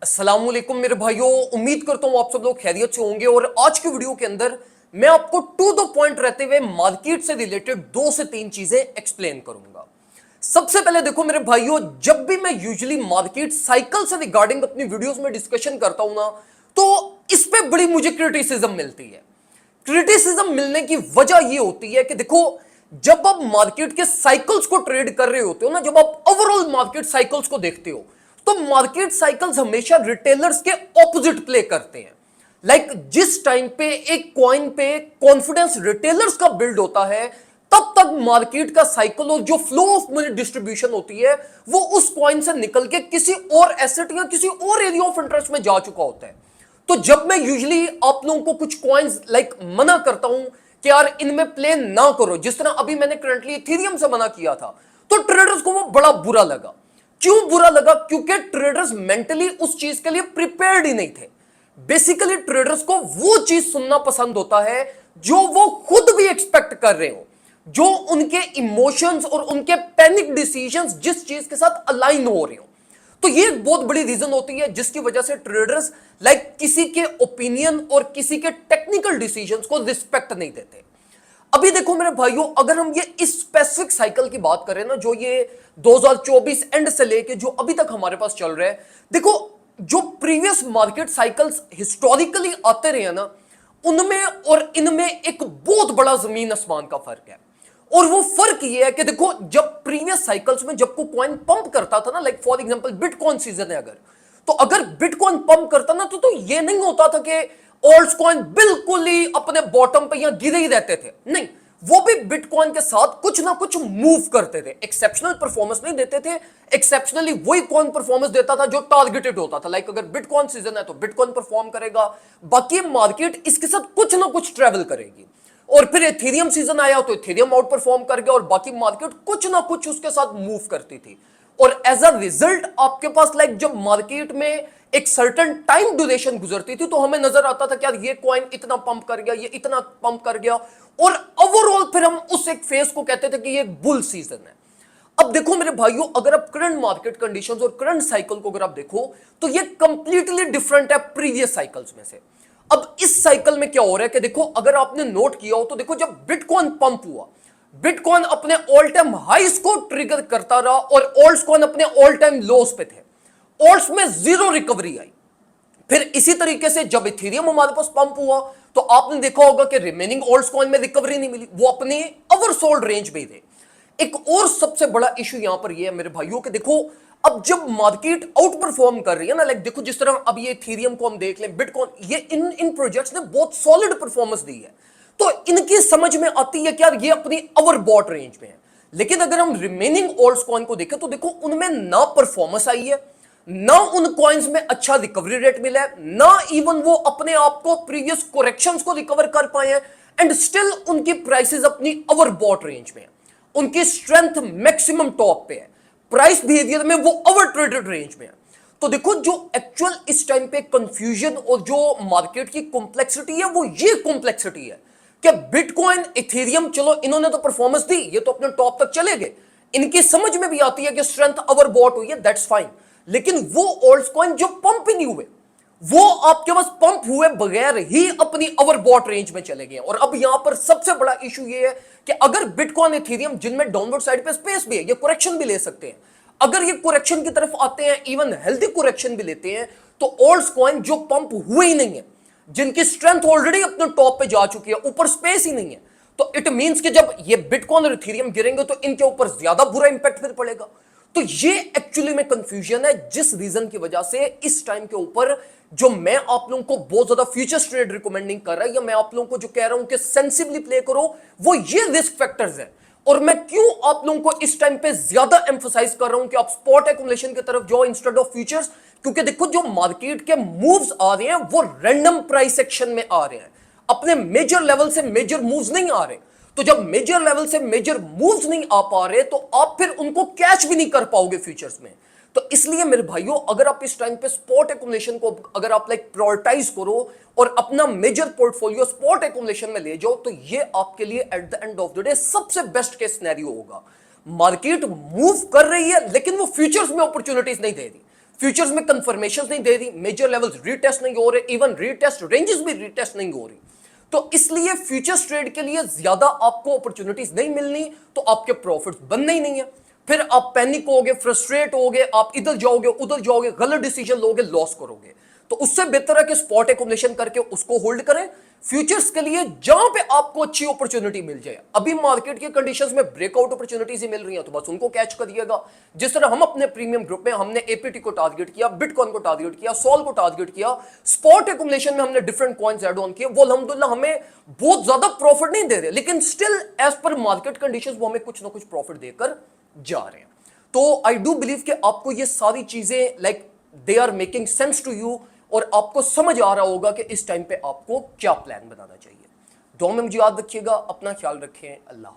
अस्सलामुअलैकुम मेरे भाइयों, उम्मीद करता हूं आप सब लोग खैरियत से होंगे। और आज की वीडियो के अंदर मैं आपको टू द पॉइंट रहते हुए मार्केट से रिलेटेड 2 से 3 चीजें एक्सप्लेन करूंगा। सबसे पहले देखो मेरे भाइयों, जब भी मैं यूजुअली मार्केट साइकिल से रिगार्डिंग अपनी वीडियोस में डिस्कशन करता हूं ना, तो इस पे बड़ी मुझे क्रिटिसिज्म मिलती है। क्रिटिसिज्म मिलने की वजह यह होती है कि देखो, जब आप मार्केट के साइकिल्स को ट्रेड कर रहे होते हो ना, जब आप ओवरऑल मार्केट साइकिल्स को देखते हो, तो मार्केट साइकिल्स हमेशा रिटेलर्स के ऑपोजिट प्ले करते हैं। जिस टाइम पे एक कॉइन पे कॉन्फिडेंस रिटेलर्स का बिल्ड होता है, तब तक मार्केट का साइकिल और जो फ्लो ऑफ मनी डिस्ट्रीब्यूशन होती है, वो उस कॉइन से निकल के किसी और एसेट या किसी और एरिया ऑफ इंटरेस्ट में जा चुका होता है। तो जब मैं यूजुअली आप लोगों को कुछ कॉइन्स मना करता हूं कि यार इनमें प्ले ना करो, जिस तरह अभी मैंने करंटली इथेरियम से मना किया था, तो ट्रेडर्स को वो बड़ा बुरा लगा। क्यों बुरा लगा? क्योंकि ट्रेडर्स मेंटली उस चीज के लिए प्रिपेयर्ड ही नहीं थे। बेसिकली ट्रेडर्स को वो चीज सुनना पसंद होता है जो वो खुद भी एक्सपेक्ट कर रहे हो, जो उनके इमोशंस और उनके पैनिक डिसीजंस जिस चीज के साथ अलाइन हो रहे हो। तो ये एक बहुत बड़ी रीजन होती है जिसकी वजह से ट्रेडर्स किसी के ओपिनियन और किसी के टेक्निकल डिसीजंस को रिस्पेक्ट नहीं देते। अभी देखो मेरे भाइयों, अगर हम ये इस स्पेसिफिक साइकिल की बात करें ना, जो ये 2024 एंड से लेके जो अभी तक हमारे पास चल रहा है, देखो जो प्रीवियस मार्केट साइकिल्स हिस्टोरिकली आते रहे हैं ना, उनमें और इनमें एक बहुत बड़ा जमीन आसमान का फर्क है। और वो फर्क ये है कि देखो, जब प्रीवियस साइकिल्स में जब को कॉइन पंप करता था ना, फॉर एग्जांपल बिटकॉइन सीजन है अगर बिटकॉइन पंप करता ना, तो ये नहीं होता था कि ऑल्ट कॉइन बिल्कुल ही अपने बॉटम पे यहां गिरे ही रहते थे। नहीं, वो भी बिटकॉइन के साथ कुछ ना कुछ मूव करते थे। एक्सेप्शनल परफॉर्मेंस नहीं देते थे, एक्सेप्शनली वही कॉइन परफॉर्मेंस देता था जो टारगेटेड होता था। अगर बिटकॉइन सीजन है तो बिटकॉइन परफॉर्म करेगा, बाकी मार्केट इसके साथ कुछ ना कुछ ट्रेवल करेगी। और फिर एथेरियम सीजन आया तो एथेरियम आउट परफॉर्म कर गया, और बाकी मार्केट कुछ ना कुछ उसके साथ मूव करती थी। और एज अ रिजल्ट आपके पास जब मार्केट में एक सर्टेन टाइम ड्यूरेशन गुजरती थी, तो हमें नजर आता था कि यार ये कॉइन इतना पंप कर गया, ये इतना पंप कर गया, और ओवरऑल फिर हम उस एक फेज को कहते थे कि ये बुल सीजन है। अब देखो मेरे भाइयों, अगर आप करंट मार्केट कंडीशंस और करंट साइकिल को अगर आप देखो, तो ये कंप्लीटली डिफरेंट है प्रीवियस साइकिल्स में से। अब इस साइकिल में क्या हो रहा है कि देखो, अगर आपने नोट किया हो तो देखो, जब बिटकॉइन पंप हुआ, बिटकॉइन अपने ऑल टाइम हाइस को ट्रिगर करता रहा और ऑल्ट्स कॉइन अपने ऑल टाइम लोस पे थे। ऑल्ट्स में जीरो रिकवरी आई। फिर इसी तरीके से जब इथेरियम हमारे पास पंप हुआ, तो आपने देखा होगा कि रिमेनिंग ऑल्ट्स कॉइन में रिकवरी नहीं मिली, वो अपने ओवरसोल्ड रेंज में थे। एक और सबसे बड़ा इशू यहां पर यह है मेरे भाइयों कि देखो, अब जब मार्केट आउट परफॉर्म कर रही है ना, देखो जिस तरह अब ये इथेरियम को हम देख लें, बिटकॉइन, ये इन प्रोजेक्ट्स ने बहुत सॉलिड परफॉर्मेंस दी है, तो इनकी समझ में आती है कि यार ये अपनी ओवरबॉट रेंज में है। लेकिन अगर हम रिमेनिंग ऑल्ट्स कॉइन को देखें, तो देखो उनमें ना परफॉर्मेंस आई है, ना उन कॉइन्स में अच्छा रिकवरी रेट मिला है, ना इवन वो अपने आप को प्रीवियस करेक्शंस को रिकवर कर पाए हैं, एंड स्टिल उनकी प्राइसेस अपनी ओवरबॉट रेंज में है। उनकी स्ट्रेंथ मैक्सिमम टॉप पे है, प्राइस बिहेवियर में वो ओवर ट्रेडेड रेंज में है। तो देखो, जो एक्चुअल इस टाइम पे कंफ्यूजन और जो मार्केट की कॉम्प्लेक्सिटी है, वो ये कॉम्प्लेक्सिटी है कि बिटकॉइन, इथेरियम, चलो इन्होंने तो परफॉर्मेंस दी, ये तो अपने टॉप तक चले गए, इनकी समझ में भी आती है कि स्ट्रेंथ ओवरबॉट हुई है, दैट्स फाइन। लेकिन वो ऑल्ट कॉइन जो पंप ही नहीं हुए, वो आपके पास पंप हुए बगैर ही अपनी ओवरबॉट रेंज में चले गए। और अब यहां पर सबसे बड़ा इशू ये है कि अगर बिटकॉइन, इथेरियम, जिनमें डाउनवर्ड साइड पे स्पेस भी है, ये करेक्शन भी ले सकते हैं, अगर ये करेक्शन की तरफ आते हैं, इवन हेल्दी करेक्शन भी लेते हैं, तो ऑल्ट कॉइन जो पंप हुए ही नहीं है, जिनकी स्ट्रेंथ ऑलरेडी अपने टॉप पे जा चुकी है, ऊपर स्पेस ही नहीं है, तो इट मींस कि जब ये बिटकॉइन और इथेरियम गिरेंगे तो इनके ऊपर ज्यादा बुरा इंपैक्ट फिर पड़ेगा। तो ये एक्चुअली में कंफ्यूजन है, जिस रीजन की वजह से इस टाइम के ऊपर जो मैं आप लोगों को बहुत ज्यादा फ्यूचर्स ट्रेड रिकमेंड नहीं कर रहा, या मैं आप लोगों को जो कह रहा हूं कि सेंसिबली प्ले करो, वो ये रिस्क फैक्टर्स है। और मैं क्यों आप लोगों को इस टाइम पे ज्यादा एम्फोसाइज कर रहा हूं कि आप स्पॉट एक्युमुलेशन की तरफ जाओ इंस्टेड ऑफ फ्यूचर्स, क्योंकि देखो जो मार्केट के मूव्स आ रहे हैं वो रैंडम प्राइस एक्शन में आ रहे हैं, अपने मेजर लेवल से मेजर मूव्स नहीं आ रहे। तो जब मेजर लेवल से मेजर मूव्स नहीं आ पा रहे, तो आप फिर उनको कैच भी नहीं कर पाओगे फ्यूचर्स में। तो इसलिए मेरे भाइयों, अगर आप इस टाइम पे स्पॉट एक्युमुलेशन को अगर आप प्रायोरिटाइज करो और अपना मेजर पोर्टफोलियो स्पॉट एक्युमुलेशन में ले जाओ, तो ये आपके लिए at the end of the day सबसे बेस्ट केस सिनेरियो होगा। मार्केट मूव कर रही है, लेकिन वो फ्यूचर्स में अपॉर्चुनिटीज नहीं दे रही, फ्यूचर्स में कंफर्मेशन नहीं दे रही, मेजर लेवल्स रीटेस्ट नहीं हो रहे, इवन रीटेस्ट रेंजेस भी रीटेस्ट नहीं हो रही। तो इसलिए फ्यूचर्स ट्रेड के लिए ज्यादा आपको अपॉर्चुनिटीज नहीं मिलनी, तो आपके प्रॉफिट्स बनने ही नहीं है। फिर आप पैनिक होगे, फ्रस्ट्रेट होगे, आप इधर जाओगे उधर जाओगे, गलत डिसीजन लोगे, लॉस करोगे। तो उससे बेहतर है कि स्पॉट एकोमोडेशन करके उसको होल्ड करें फ्यूचर्स के लिए, जहां पे आपको अच्छी अपॉर्चुनिटी मिल जाए। अभी मार्केट की कंडीशंस में ब्रेकआउट अपॉर्चुनिटीज ही मिल रही हैं, तो बस उनको कैच करिएगा। जिस तरह हम अपने प्रीमियम ग्रुप में हमने एपीटी को टारगेट किया, बिटकॉइन को टारगेट किया, सॉल को टारगेट किया, स्पॉट एकोमोडेशन में हमने डिफरेंट कॉइन्स ऐड ऑन किए। वो अल्हम्दुलिल्लाह हमें बहुत ज्यादा प्रॉफिट नहीं दे रहे, लेकिन still as per market conditions वो हमें कुछ ना कुछ प्रॉफिट देकर जा रहे हैं। तो आई डू बिलीव कि आपको ये सारी चीजें like they are making sense to you, और आपको समझ आ रहा होगा कि इस टाइम पे आपको क्या प्लान बनाना चाहिए। दो में मुझे याद रखिएगा, अपना ख्याल रखें, अल्लाह।